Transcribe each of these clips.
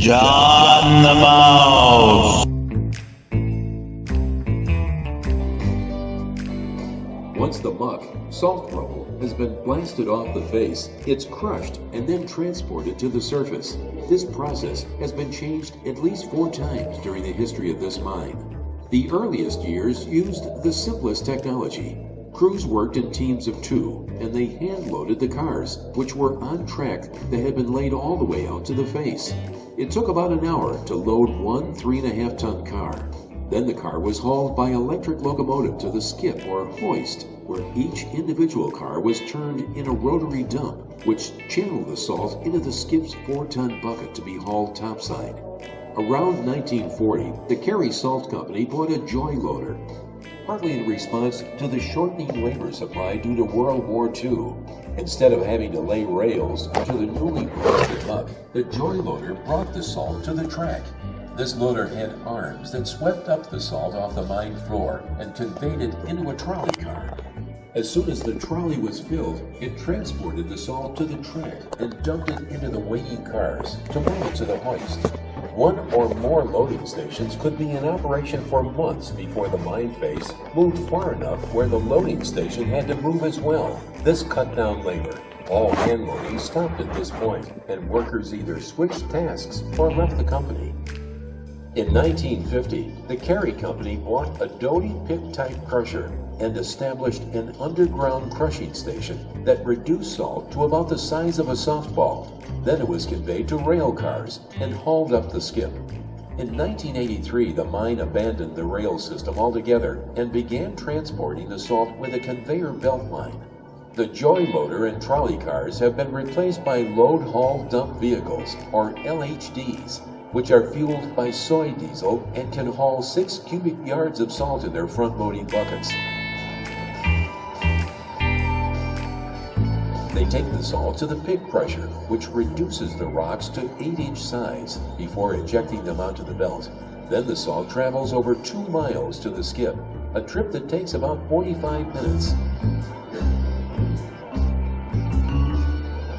John the Mouse. Once the muck, salt rubble, has been blasted off the face, it's crushed and then transported to the surface. This process has been changed at least 4 times during the history of this mine. The earliest years used the simplest technology. Crews worked in teams of 2, and they hand-loaded the cars, which were on track that had been laid all the way out to the face. It took about an hour to load one 3.5-ton car. Then the car was hauled by electric locomotive to the skip or hoist, where each individual car was turned in a rotary dump, which channeled the salt into the skip's 4-ton bucket to be hauled topside. Around 1940, the Kerry Salt Company bought a joy loader, partly in response to the shortening labor supply due to World War II. Instead of having to lay rails to the newly blasted muck, the joy loader brought the salt to the track. This loader had arms that swept up the salt off the mine floor and conveyed it into a trolley car. As soon as the trolley was filled, it transported the salt to the track and dumped it into the waiting cars to move it to the hoist. One or more loading stations could be in operation for months before the mine face moved far enough where the loading station had to move as well. This cut down labor. All hand loading stopped at this point, and workers either switched tasks or left the company. In 1950, the Kerry Company bought a Doty pit-type crusher and established an underground crushing station that reduced salt to about the size of a softball. Then it was conveyed to rail cars and hauled up the skip. In 1983, the mine abandoned the rail system altogether and began transporting the salt with a conveyor belt line. The joy loader and trolley cars have been replaced by load haul dump vehicles, or LHDs, which are fueled by soy diesel and can haul 6 cubic yards of salt in their front-loading buckets. They take the salt to the pit crusher, which reduces the rocks to 8-inch size before ejecting them onto the belt. Then the salt travels over 2 miles to the skip, a trip that takes about 45 minutes.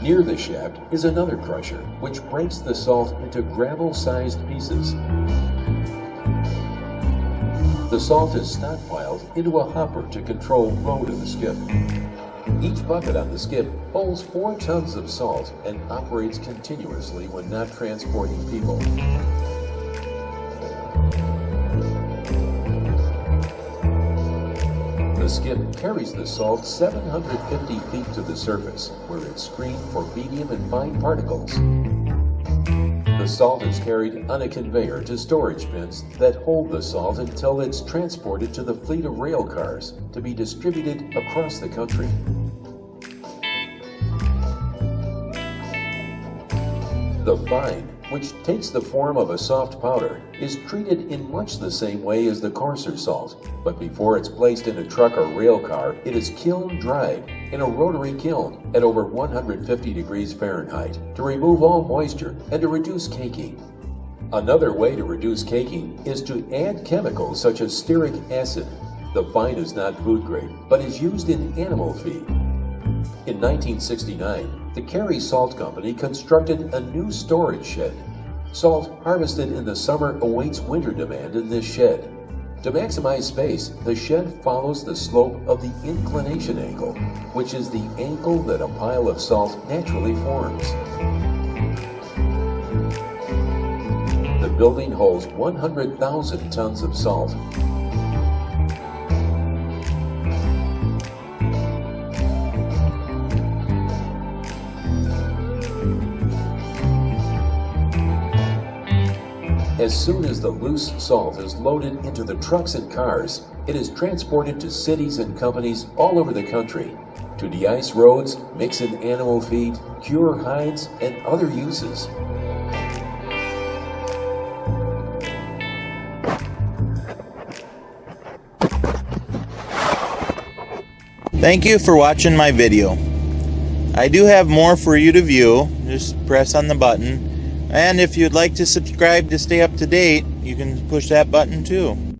Near the shaft is another crusher, which breaks the salt into gravel-sized pieces. The salt is stockpiled into a hopper to control load of the skip. Each bucket on the skip holds 4 tons of salt and operates continuously when not transporting people. The skip carries the salt 750 feet to the surface, where it's screened for medium and fine particles. The salt is carried on a conveyor to storage bins that hold the salt until it's transported to the fleet of rail cars to be distributed across the country. The fine, which takes the form of a soft powder, is treated in much the same way as the coarser salt, but before it's placed in a truck or rail car, it is kiln-dried in a rotary kiln at over 150 degrees Fahrenheit to remove all moisture and to reduce caking. Another way to reduce caking is to add chemicals such as stearic acid. The fine is not food grade, but is used in animal feed. In 1969, the Kerry Salt Company constructed a new storage shed. Salt harvested in the summer awaits winter demand in this shed. To maximize space, the shed follows the slope of the inclination angle, which is the angle that a pile of salt naturally forms. The building holds 100,000 tons of salt. As soon as the loose salt is loaded into the trucks and cars, it is transported to cities and companies all over the country to de-ice roads, mix in animal feed, cure hides, and other uses. Thank you for watching my video. I do have more for you to view. Just press on the button. And if you'd like to subscribe to stay up to date, you can push that button too.